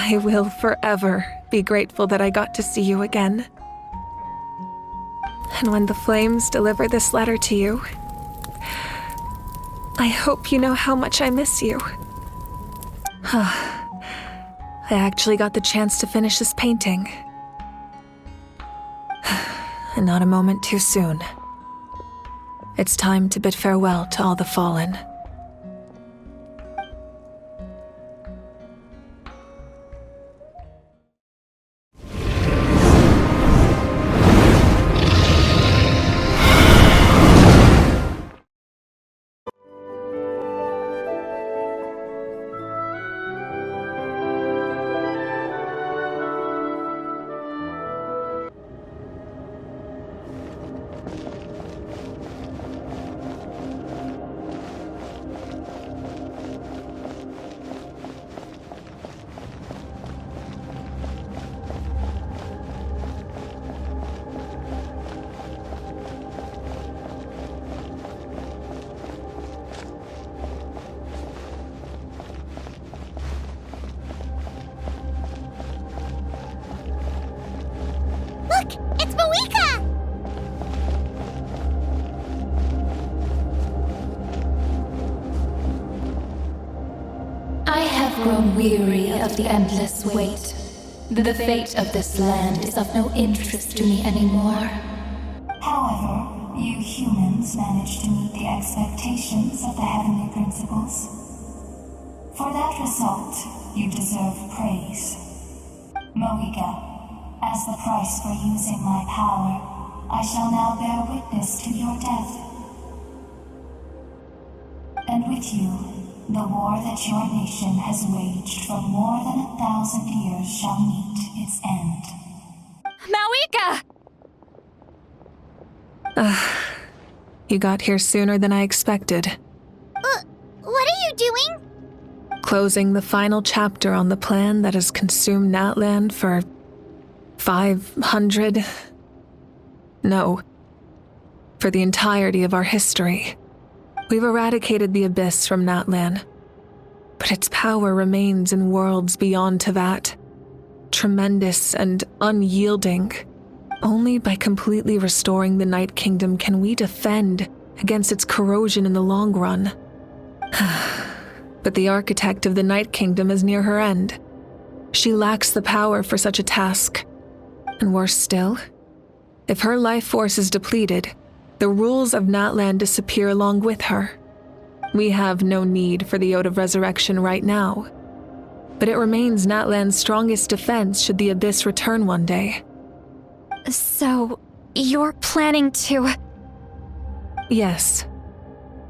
I will forever be grateful that I got to see you again. And when the flames deliver this letter to you, I hope you know how much I miss you. I actually got the chance to finish this painting. And not a moment too soon. It's time to bid farewell to all the fallen. Look! It's Mavuika! I have grown weary of the endless wait. The fate of this land is of no interest to me anymore. However, you humans managed to meet the expectations of the heavenly principles. For that result, you deserve praise. Mavuika, as the price for using my power, I shall now bear witness to your death. And with you, the war that your nation has waged for more than 1,000 years shall meet its end. Mavuika! You got here sooner than I expected. What are you doing? Closing the final chapter on the plan that has consumed Natlan for 500... No. For the entirety of our history. We've eradicated the Abyss from Natlan, but its power remains in worlds beyond Tevat. Tremendous and unyielding. Only by completely restoring the Night Kingdom can we defend against its corrosion in the long run. But the architect of the Night Kingdom is near her end. She lacks the power for such a task. And worse still, if her life force is depleted, the rules of Natlan disappear along with her. We have no need for the Ode of Resurrection right now, but it remains Natlan's strongest defense should the Abyss return one day. So, you're planning to... Yes.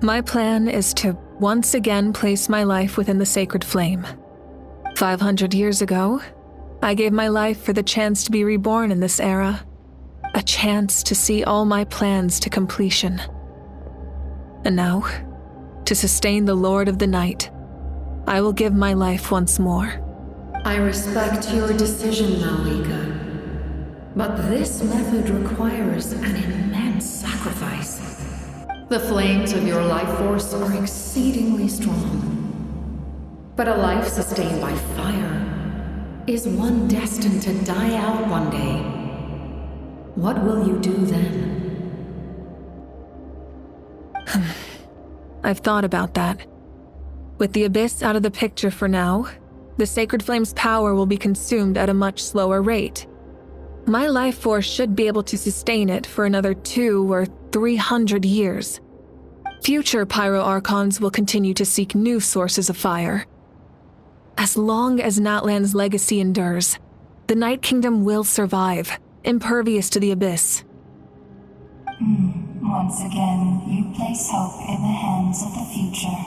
My plan is to once again place my life within the sacred flame. 500 years ago, I gave my life for the chance to be reborn in this era. A chance to see all my plans to completion. And now, to sustain the Lord of the Night, I will give my life once more. I respect your decision, Mavuika, but this method requires an immense sacrifice. The flames of your life force are exceedingly strong, but a life sustained by fire is one destined to die out one day. What will you do then? I've thought about that. With the Abyss out of the picture for now, the Sacred Flame's power will be consumed at a much slower rate. My life force should be able to sustain it for another 200 or 300 years. Future Pyro-Archons will continue to seek new sources of fire. As long as Natlan's legacy endures, the Night Kingdom will survive, impervious to the Abyss. Once again, you place hope in the hands of the future.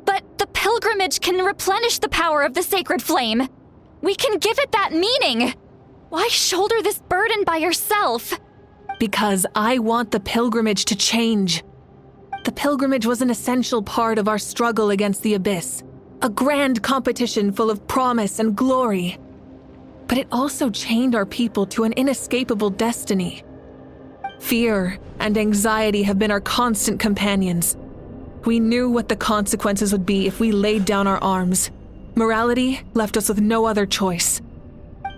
But the pilgrimage can replenish the power of the sacred flame. We can give it that meaning. Why shoulder this burden by yourself? Because I want the pilgrimage to change. The pilgrimage was an essential part of our struggle against the Abyss. A grand competition full of promise and glory. But it also chained our people to an inescapable destiny. Fear and anxiety have been our constant companions. We knew what the consequences would be if we laid down our arms. Morality left us with no other choice.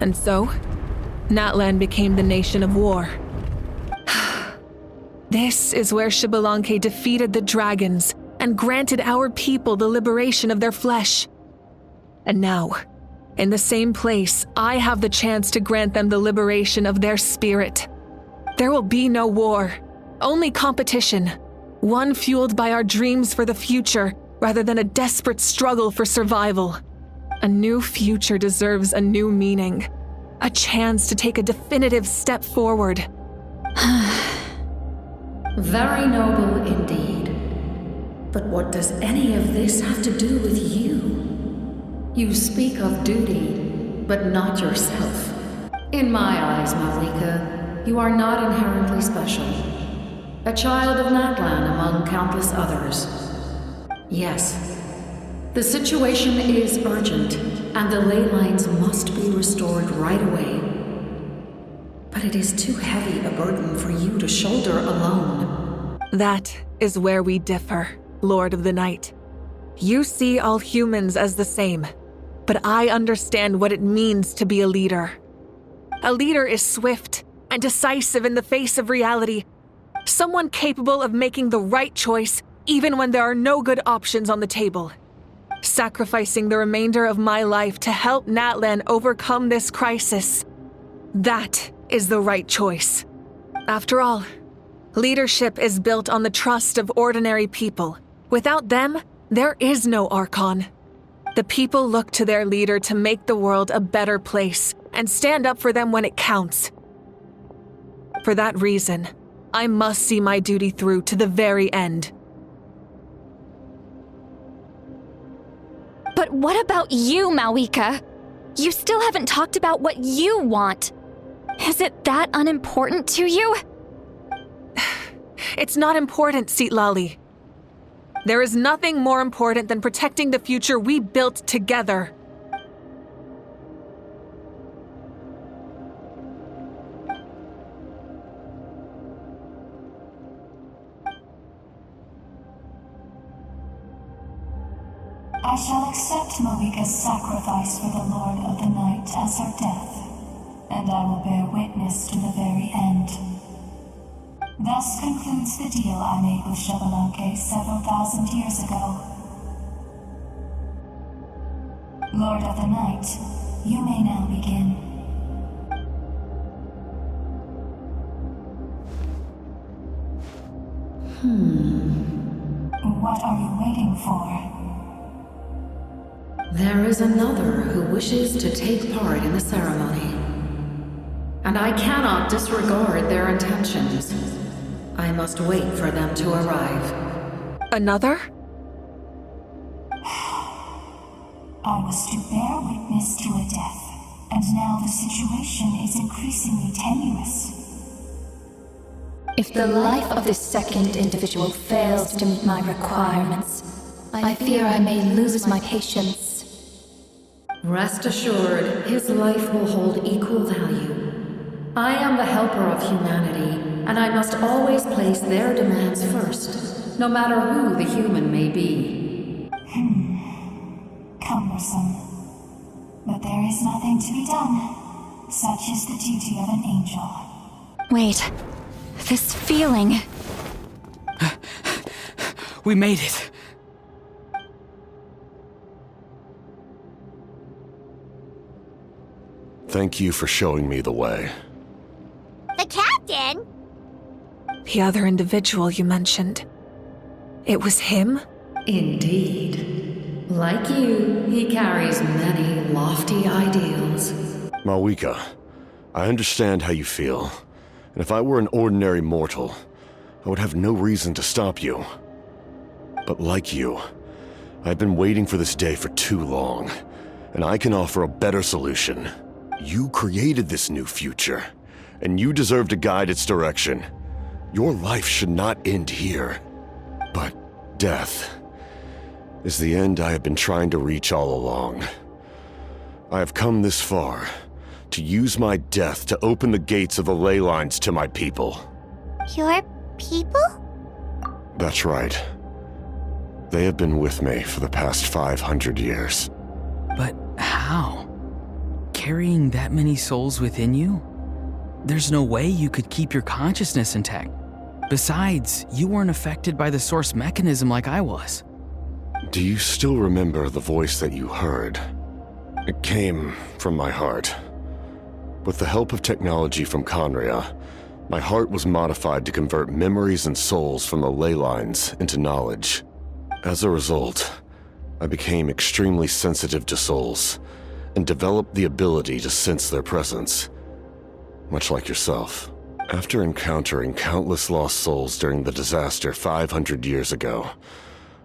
And so, Natlan became the nation of war. This is where Xbalanque defeated the dragons and granted our people the liberation of their flesh. And now, in the same place, I have the chance to grant them the liberation of their spirit. There will be no war, only competition, one fueled by our dreams for the future rather than a desperate struggle for survival. A new future deserves a new meaning, a chance to take a definitive step forward. Very noble indeed. But what does any of this have to do with you? You speak of duty, but not yourself. In my eyes, Mavuika, you are not inherently special. A child of Natlan among countless others. Yes, the situation is urgent, and the ley lines must be restored right away. But it is too heavy a burden for you to shoulder alone. That is where we differ, Lord of the Night. You see all humans as the same, but I understand what it means to be a leader. A leader is swift and decisive in the face of reality, someone capable of making the right choice even when there are no good options on the table. Sacrificing the remainder of my life to help Natlan overcome this crisis. That is the right choice. After all, leadership is built on the trust of ordinary people. Without them, there is no Archon. The people look to their leader to make the world a better place and stand up for them when it counts. For that reason, I must see my duty through to the very end. But what about you, Mavuika? You still haven't talked about what you want. Is it that unimportant to you? It's not important, Citlali. There is nothing more important than protecting the future we built together. I shall accept Mavuika's sacrifice for the Lord of the Night as her death, and I will bear witness to the very end. Thus concludes the deal I made with Xbalanque several thousand years ago. Lord of the Night, you may now begin. What are you waiting for? There is another who wishes to take part in the ceremony. And I cannot disregard their intentions. I must wait for them to arrive. Another? I was to bear witness to a death, and now the situation is increasingly tenuous. If the life of this second individual fails to meet my requirements, I fear I may lose my patience. Rest assured, his life will hold equal value. I am the helper of humanity, and I must always place their demands first, no matter who the human may be. Cumbersome. But there is nothing to be done. Such is the duty of an angel. Wait, this feeling. We made it. Thank you for showing me the way. The captain? The other individual you mentioned. It was him? Indeed. Like you, he carries many lofty ideals. Mavuika, I understand how you feel, and if I were an ordinary mortal, I would have no reason to stop you. But like you, I've been waiting for this day for too long, and I can offer a better solution. You created this new future, and you deserve to guide its direction. Your life should not end here. But death is the end I have been trying to reach all along. I have come this far to use my death to open the gates of the ley lines to my people. Your people? That's right. They have been with me for the past 500 years. But how? Carrying that many souls within you? There's no way you could keep your consciousness intact. Besides, you weren't affected by the source mechanism like I was. Do you still remember the voice that you heard? It came from my heart. With the help of technology from Khaenri'ah, my heart was modified to convert memories and souls from the ley lines into knowledge. As a result, I became extremely sensitive to souls and developed the ability to sense their presence, much like yourself. After encountering countless lost souls during the disaster 500 years ago,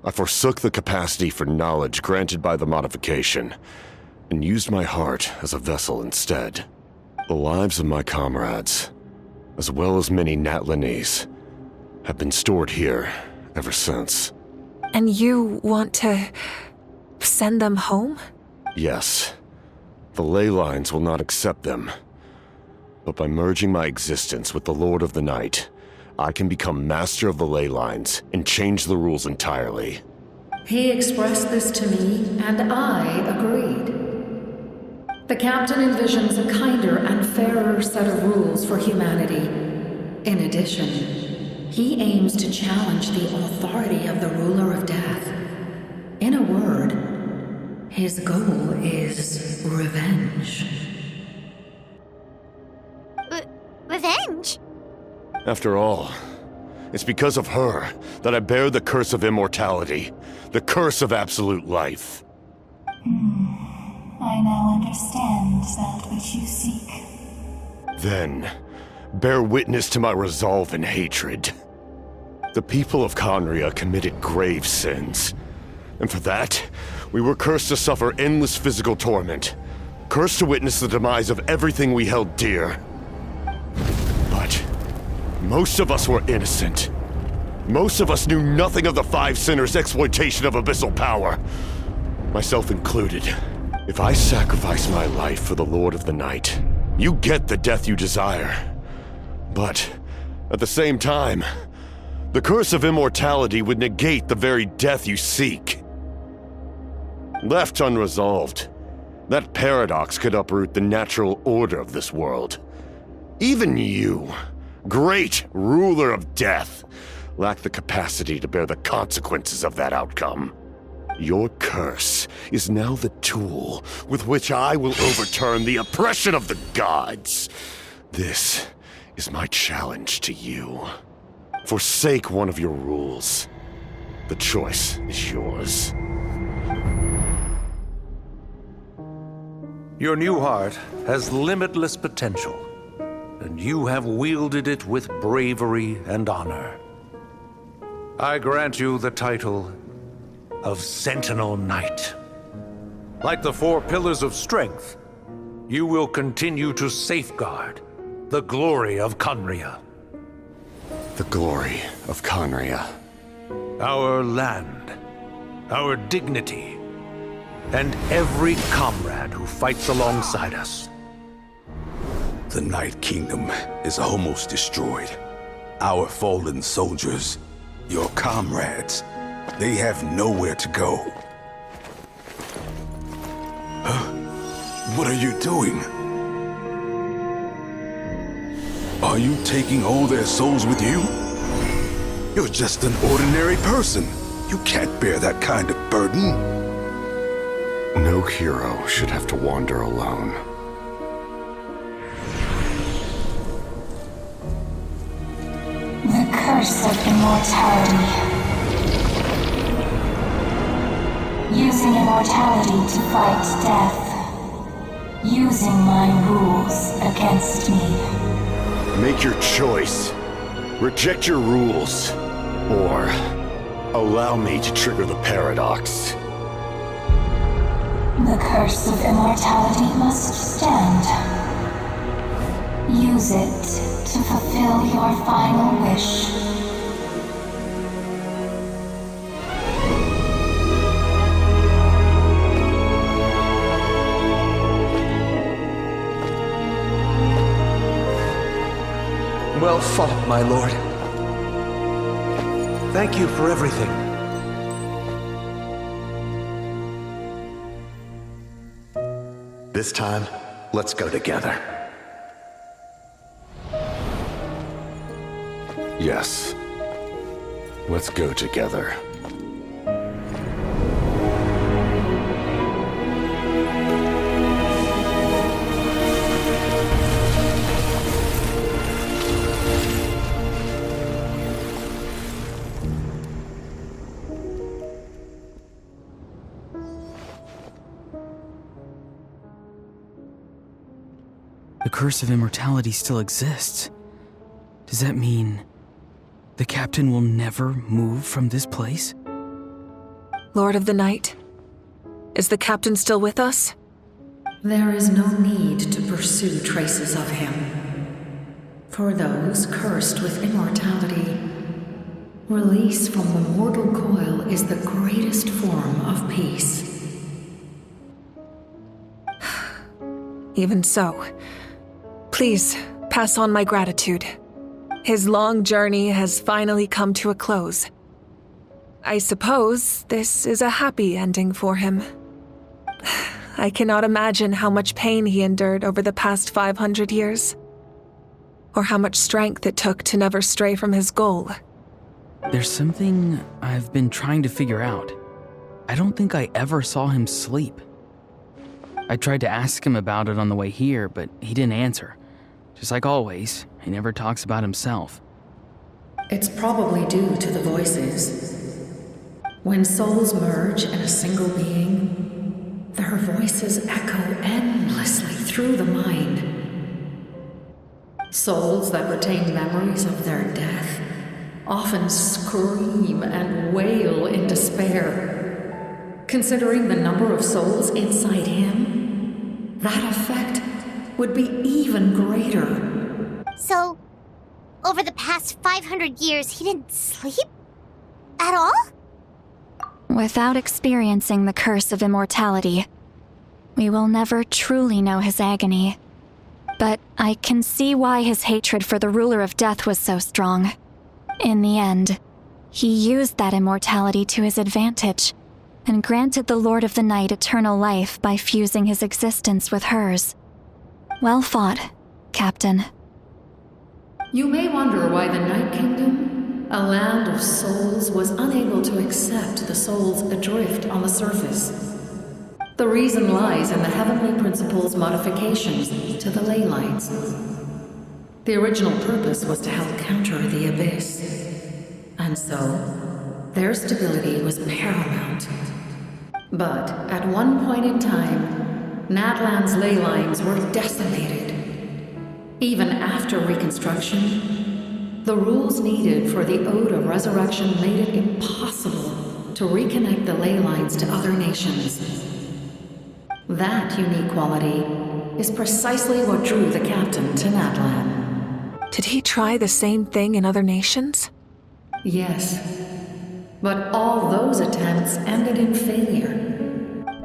I forsook the capacity for knowledge granted by the modification and used my heart as a vessel instead. The lives of my comrades, as well as many Natlanese, have been stored here ever since. And you want to send them home? Yes. The ley lines will not accept them. But by merging my existence with the Lord of the Night, I can become master of the ley lines and change the rules entirely. He expressed this to me, and I agreed. The captain envisions a kinder and fairer set of rules for humanity. In addition, he aims to challenge the authority of the ruler of death. In a word, his goal is revenge. Revenge? After all, it's because of her that I bear the curse of immortality, the curse of absolute life. I now understand that which you seek. Then, bear witness to my resolve and hatred. The people of Khaenri'ah committed grave sins, and for that, we were cursed to suffer endless physical torment, cursed to witness the demise of everything we held dear. But most of us were innocent. Most of us knew nothing of the Five Sinners' exploitation of abyssal power, myself included. If I sacrifice my life for the Lord of the Night, you get the death you desire. But at the same time, the curse of immortality would negate the very death you seek. Left unresolved, that paradox could uproot the natural order of this world. Even you, great ruler of death, lack the capacity to bear the consequences of that outcome. Your curse is now the tool with which I will overturn the oppression of the gods. This is my challenge to you. Forsake one of your rules. The choice is yours. Your new heart has limitless potential, and you have wielded it with bravery and honor. I grant you the title of Sentinel Knight. Like the four pillars of strength, you will continue to safeguard the glory of Khaenri'ah. The glory of Khaenri'ah. Our land, our dignity, and every comrade who fights alongside us. The Night Kingdom is almost destroyed. Our fallen soldiers, your comrades, they have nowhere to go. Huh? What are you doing? Are you taking all their souls with you? You're just an ordinary person. You can't bear that kind of burden. No hero should have to wander alone. The curse of immortality. Using immortality to fight death. Using my rules against me. Make your choice. Reject your rules. Or allow me to trigger the paradox. The curse of immortality must stand. Use it to fulfill your final wish. Well fought, my lord. Thank you for everything. This time, let's go together. Yes. Let's go together. The curse of immortality still exists. Does that mean the captain will never move from this place? Lord of the Night, is the captain still with us? There is no need to pursue traces of him. For those cursed with immortality, release from the mortal coil is the greatest form of peace. Even so, please pass on my gratitude. His long journey has finally come to a close. I suppose this is a happy ending for him. I cannot imagine how much pain he endured over the past 500 years, or how much strength it took to never stray from his goal. There's something I've been trying to figure out. I don't think I ever saw him sleep. I tried to ask him about it on the way here, but he didn't answer. Just like always, he never talks about himself. It's probably due to the voices. When souls merge in a single being, their voices echo endlessly through the mind. Souls that retain memories of their death often scream and wail in despair. Considering the number of souls inside him, that effect would be even greater. So, over the past 500 years, he didn't sleep? At all? Without experiencing the curse of immortality, we will never truly know his agony. But I can see why his hatred for the ruler of death was so strong. In the end, he used that immortality to his advantage, and granted the Lord of the Night eternal life by fusing his existence with hers. Well fought, Captain. You may wonder why the Night Kingdom, a land of souls, was unable to accept the souls adrift on the surface. The reason lies in the Heavenly Principle's modifications to the ley lines. The original purpose was to help counter the Abyss, and so their stability was paramount. But at one point in time, Natlan's ley lines were decimated. Even after reconstruction, the rules needed for the Ode of Resurrection made it impossible to reconnect the ley lines to other nations. That unique quality is precisely what drew the captain to Natlan. Did he try the same thing in other nations? Yes, but all those attempts ended in failure.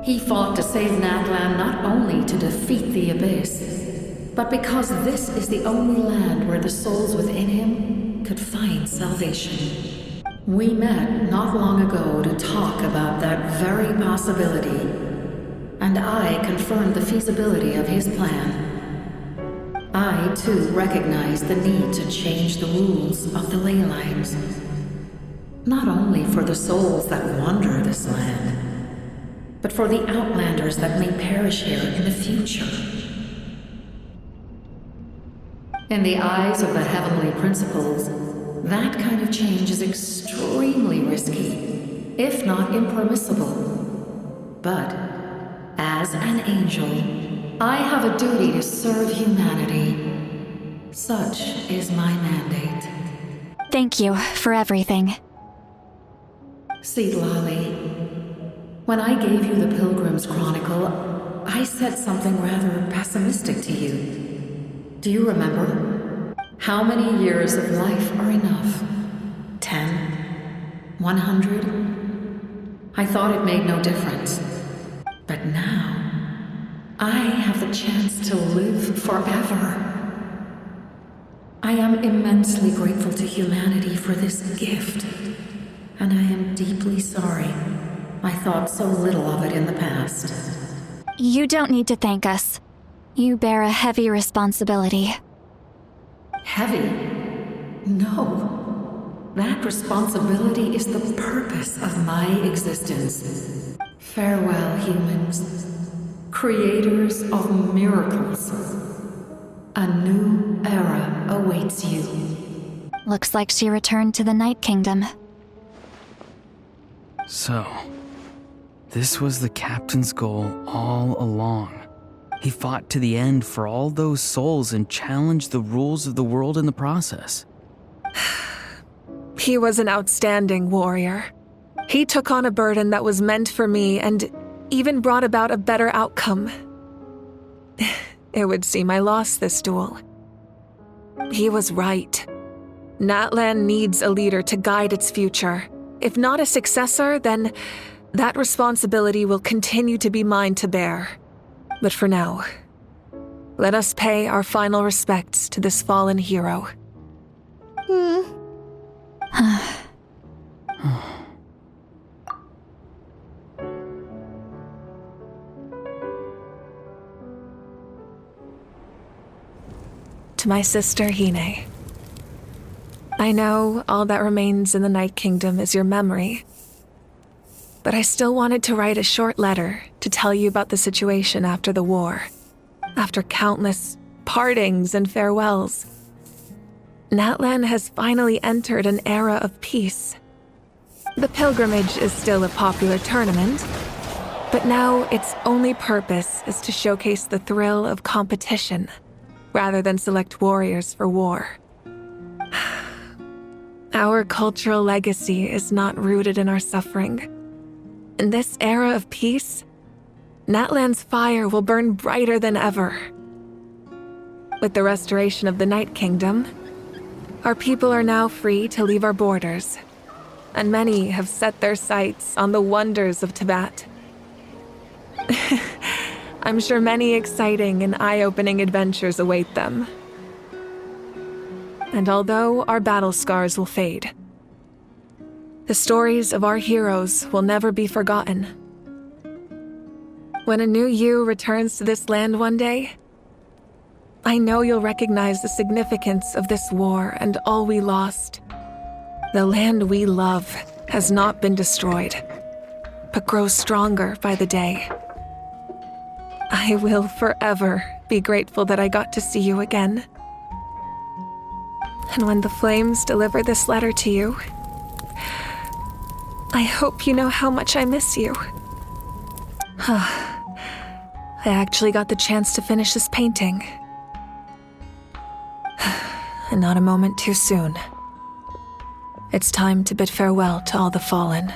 He fought to save Natlan not only to defeat the Abyss, but because this is the only land where the souls within him could find salvation. We met not long ago to talk about that very possibility, and I confirmed the feasibility of his plan. I, too, recognize the need to change the rules of the ley lines. Not only for the souls that wander this land, but for the outlanders that may perish here in the future. In the eyes of the Heavenly Principles, that kind of change is extremely risky, if not impermissible. But, as an angel, I have a duty to serve humanity. Such is my mandate. Thank you for everything. Lali, when I gave you the Pilgrim's Chronicle, I said something rather pessimistic to you. Do you remember? How many years of life are enough? 10? 100? I thought it made no difference. But now, I have the chance to live forever. I am immensely grateful to humanity for this gift, and I am deeply sorry I thought so little of it in the past. You don't need to thank us. You bear a heavy responsibility. Heavy? No. That responsibility is the purpose of my existence. Farewell, humans. Creators of miracles. A new era awaits you. Looks like she returned to the Night Kingdom. So, this was the captain's goal all along. He fought to the end for all those souls and challenged the rules of the world in the process. He was an outstanding warrior. He took on a burden that was meant for me and even brought about a better outcome. It would seem I lost this duel. He was right. Natlan needs a leader to guide its future. If not a successor, then that responsibility will continue to be mine to bear. But for now, let us pay our final respects to this fallen hero. To my sister Hine. I know all that remains in the Night Kingdom is your memory, but I still wanted to write a short letter to tell you about the situation after the war, after countless partings and farewells. Natlan has finally entered an era of peace. The pilgrimage is still a popular tournament, but now its only purpose is to showcase the thrill of competition, rather than select warriors for war. Our cultural legacy is not rooted in our suffering. In this era of peace, Natlan's fire will burn brighter than ever. With the restoration of the Night Kingdom, our people are now free to leave our borders, and many have set their sights on the wonders of Tibet. I'm sure many exciting and eye-opening adventures await them. And although our battle scars will fade, the stories of our heroes will never be forgotten. When a new you returns to this land one day, I know you'll recognize the significance of this war and all we lost. The land we love has not been destroyed, but grows stronger by the day. I will forever be grateful that I got to see you again. And when the flames deliver this letter to you, I hope you know how much I miss you. I actually got the chance to finish this painting. And not a moment too soon. It's time to bid farewell to all the fallen.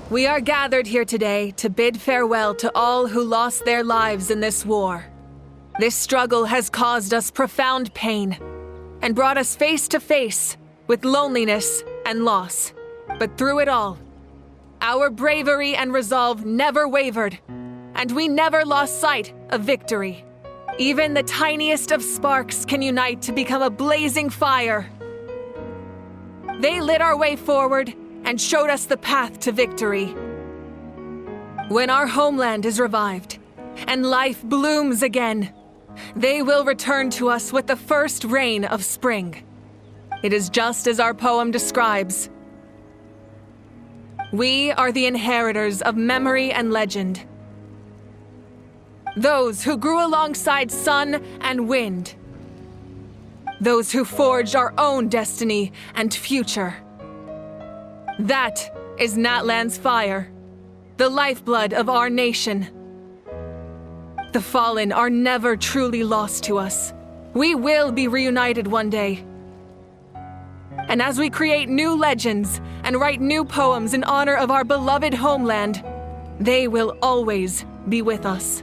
We are gathered here today to bid farewell to all who lost their lives in this war. This struggle has caused us profound pain and brought us face to face with loneliness and loss. But through it all, our bravery and resolve never wavered, and we never lost sight of victory. Even the tiniest of sparks can unite to become a blazing fire. They lit our way forward and showed us the path to victory. When our homeland is revived and life blooms again, they will return to us with the first rain of spring. It is just as our poem describes. We are the inheritors of memory and legend. Those who grew alongside sun and wind. Those who forged our own destiny and future. That is Natlan's fire, the lifeblood of our nation. The Fallen are never truly lost to us. We will be reunited one day. And as we create new legends and write new poems in honor of our beloved homeland, they will always be with us.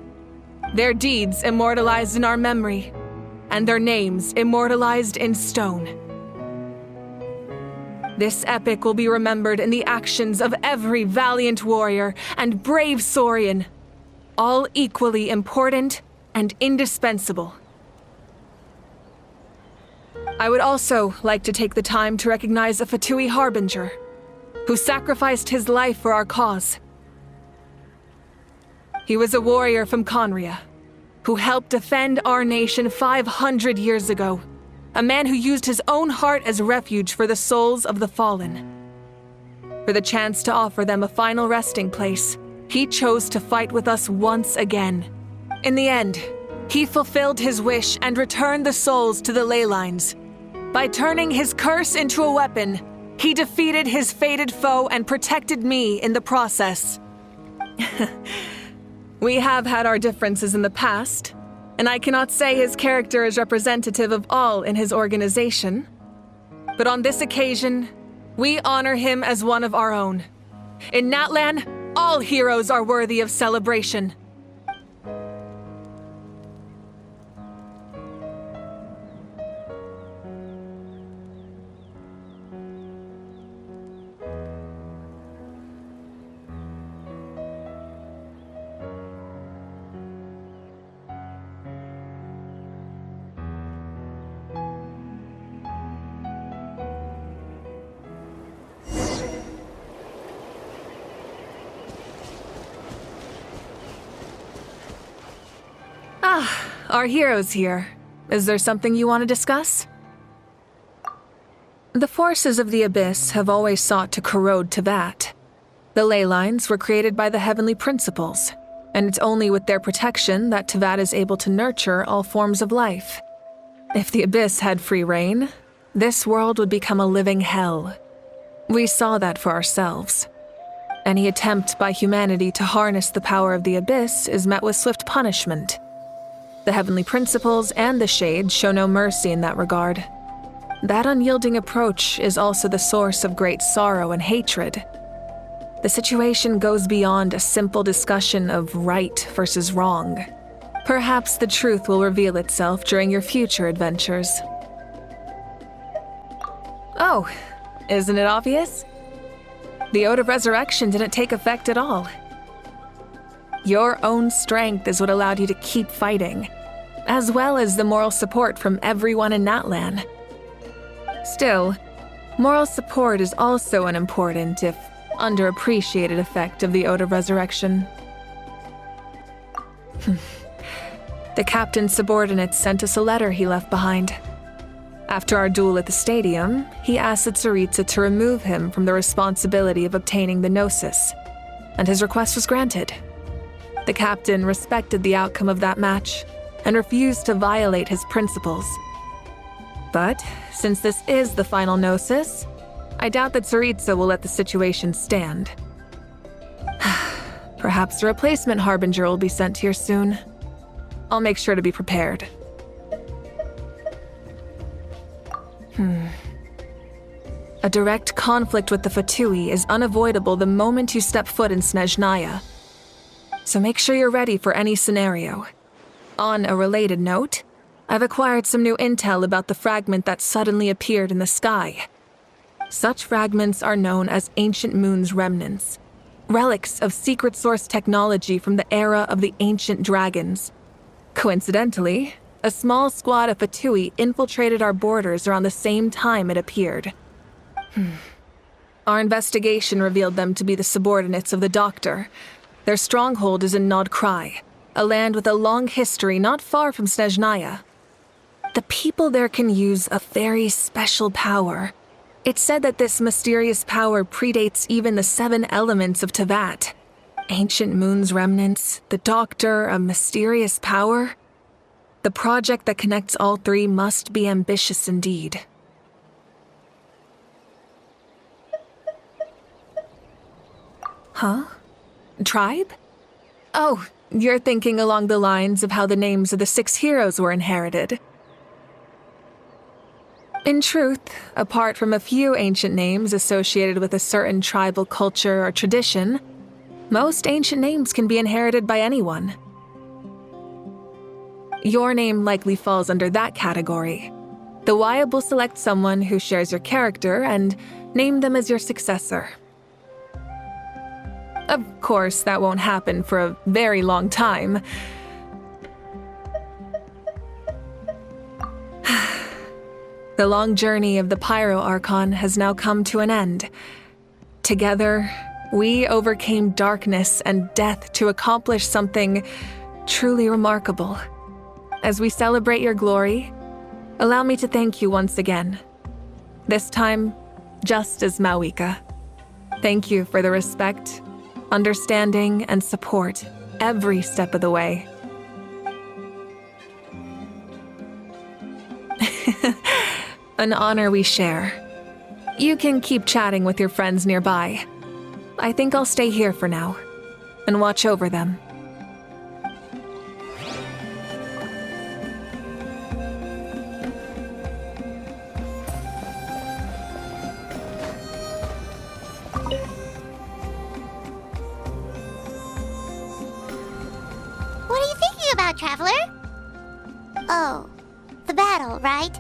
Their deeds immortalized in our memory, and their names immortalized in stone. This epic will be remembered in the actions of every valiant warrior and brave Saurian, all equally important and indispensable. I would also like to take the time to recognize a Fatui Harbinger, who sacrificed his life for our cause. He was a warrior from Conria, who helped defend our nation 500 years ago. A man who used his own heart as refuge for the souls of the fallen. For the chance to offer them a final resting place, he chose to fight with us once again. In the end, he fulfilled his wish and returned the souls to the ley lines. By turning his curse into a weapon, he defeated his fated foe and protected me in the process. We have had our differences in the past, and I cannot say his character is representative of all in his organization. But on this occasion, we honor him as one of our own. In Natlan, all heroes are worthy of celebration. Our hero's here. Is there something you want to discuss? The forces of the Abyss have always sought to corrode Teyvat. The ley lines were created by the Heavenly Principles, and it's only with their protection that Teyvat is able to nurture all forms of life. If the Abyss had free reign, this world would become a living hell. We saw that for ourselves. Any attempt by humanity to harness the power of the Abyss is met with swift punishment. The Heavenly Principles and the Shades show no mercy in that regard. That unyielding approach is also the source of great sorrow and hatred. The situation goes beyond a simple discussion of right versus wrong. Perhaps the truth will reveal itself during your future adventures. Oh, isn't it obvious? The Ode of Resurrection didn't take effect at all. Your own strength is what allowed you to keep fighting, as well as the moral support from everyone in Natlan. Still, moral support is also an important, if underappreciated, effect of the Ode of Resurrection. The captain's subordinates sent us a letter he left behind. After our duel at the stadium, he asked the Tsaritsa to remove him from the responsibility of obtaining the Gnosis, and his request was granted. The captain respected the outcome of that match and refused to violate his principles. But since this is the final Gnosis, I doubt that Tsaritsa will let the situation stand. Perhaps a replacement Harbinger will be sent here soon. I'll make sure to be prepared. A direct conflict with the Fatui is unavoidable the moment you step foot in Snezhnaya. So make sure you're ready for any scenario. On a related note, I've acquired some new intel about the fragment that suddenly appeared in the sky. Such fragments are known as Ancient Moon's remnants, relics of secret source technology from the era of the ancient dragons. Coincidentally, a small squad of Fatui infiltrated our borders around the same time it appeared. Our investigation revealed them to be the subordinates of the Doctor. Their stronghold is in Nod Krai, a land with a long history not far from Snezhnaya. The people there can use a very special power. It's said that this mysterious power predates even the 7 elements of Teyvat. Ancient Moon's remnants, the Doctor, a mysterious power. The project that connects all 3 must be ambitious indeed. Huh? Tribe? Oh, you're thinking along the lines of how the names of the 6 heroes were inherited. In truth, apart from a few ancient names associated with a certain tribal culture or tradition, most ancient names can be inherited by anyone. Your name likely falls under that category. The Wyatt will select someone who shares your character and name them as your successor. Of course, that won't happen for a very long time. The long journey of the Pyro Archon has now come to an end. Together, we overcame darkness and death to accomplish something truly remarkable. As we celebrate your glory, allow me to thank you once again. This time, just as Mavuika. Thank you for the respect, understanding, and support every step of the way. An honor we share. You can keep chatting with your friends nearby. I think I'll stay here for now and watch over them. What are you thinking about, Traveler? Oh, the battle, right?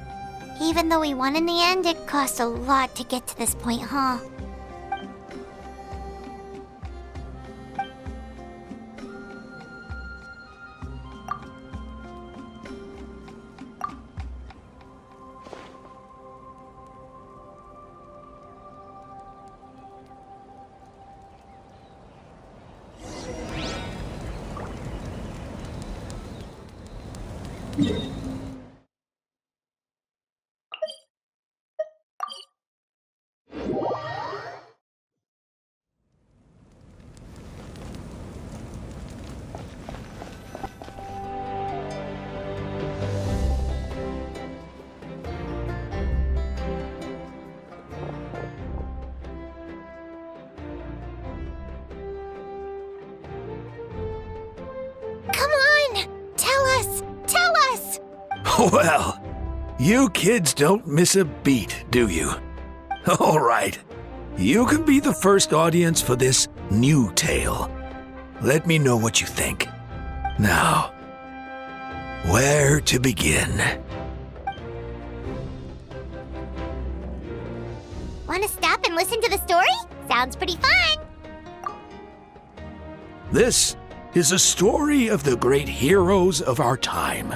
Even though we won in the end, it cost a lot to get to this point, huh? Well, you kids don't miss a beat, do you? All right, you can be the first audience for this new tale. Let me know what you think. Now, where to begin? Want to stop and listen to the story? Sounds pretty fun. This is a story of the great heroes of our time.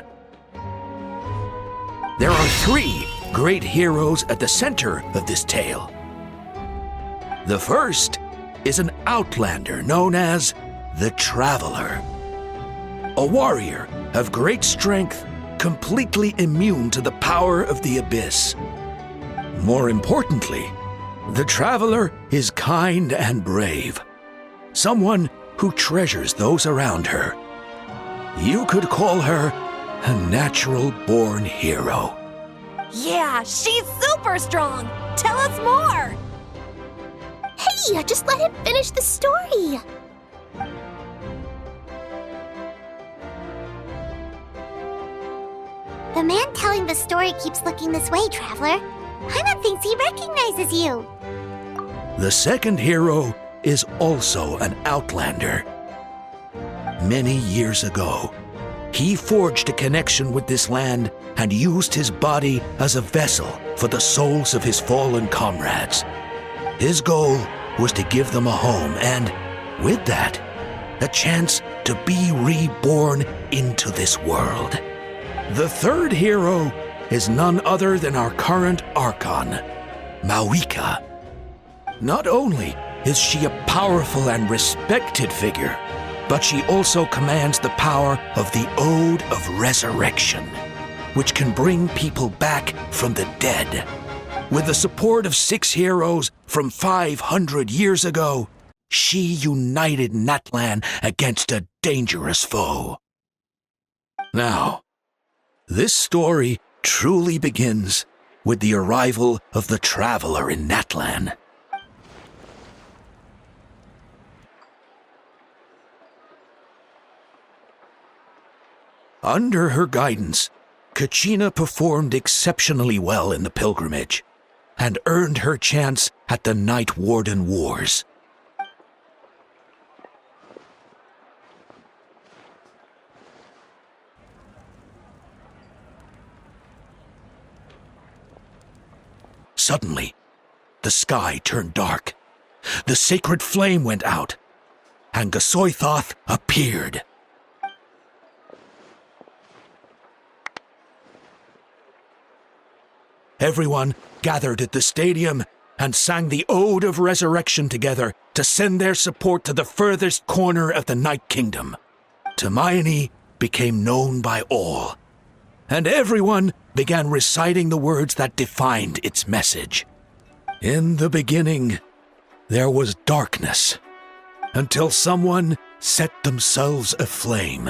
There are 3 great heroes at the center of this tale. The first is an outlander known as the Traveler. A warrior of great strength, completely immune to the power of the Abyss. More importantly, the Traveler is kind and brave. Someone who treasures those around her. You could call her a natural-born hero. Yeah, she's super strong! Tell us more! Hey, just let him finish the story! The man telling the story keeps looking this way, Traveler. Paimon thinks he recognizes you. The second hero is also an outlander. Many years ago, he forged a connection with this land and used his body as a vessel for the souls of his fallen comrades. His goal was to give them a home and, with that, a chance to be reborn into this world. The third hero is none other than our current Archon, Mavuika. Not only is she a powerful and respected figure, but she also commands the power of the Ode of Resurrection, which can bring people back from the dead. With the support of 6 heroes from 500 years ago, she united Natlan against a dangerous foe. Now, this story truly begins with the arrival of the Traveler in Natlan. Under her guidance, Kachina performed exceptionally well in the pilgrimage and earned her chance at the Night Warden Wars. Suddenly, the sky turned dark. The sacred flame went out, and Gasoithoth appeared. Everyone gathered at the stadium and sang the Ode of Resurrection together to send their support to the furthest corner of the Night Kingdom. Hermione became known by all, and everyone began reciting the words that defined its message. In the beginning, there was darkness, until someone set themselves aflame.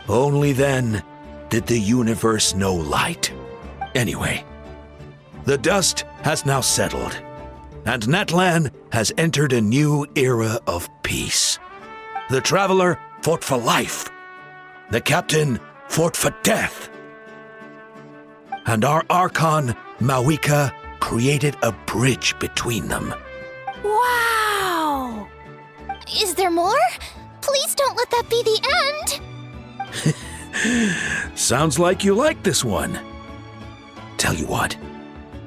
Only then did the universe know light. Anyway, the dust has now settled, and Natlan has entered a new era of peace. The Traveler fought for life. The Captain fought for death. And our Archon, Mavuika, created a bridge between them. Wow! Is there more? Please don't let that be the end! Sounds like you like this one. Tell you what,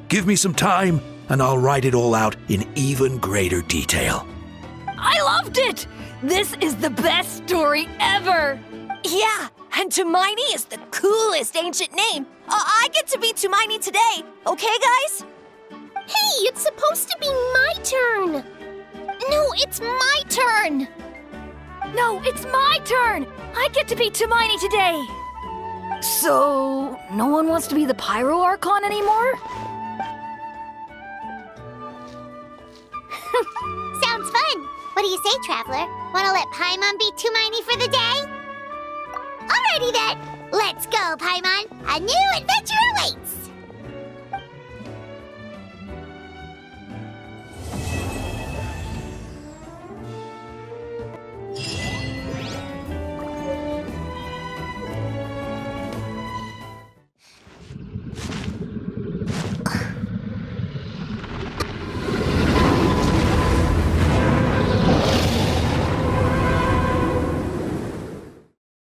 give me some time and I'll write it all out in even greater detail. I loved it! This is the best story ever! Yeah, and Hermione is the coolest ancient name. I get to be Hermione today, okay, guys? Hey, it's supposed to be my turn! No, it's my turn! No, it's my turn! I get to be Hermione today! So, no one wants to be the Pyro Archon anymore? Sounds fun! What do you say, Traveler? Wanna let Paimon be Hermione for the day? Alrighty then! Let's go, Paimon! A new adventure awaits!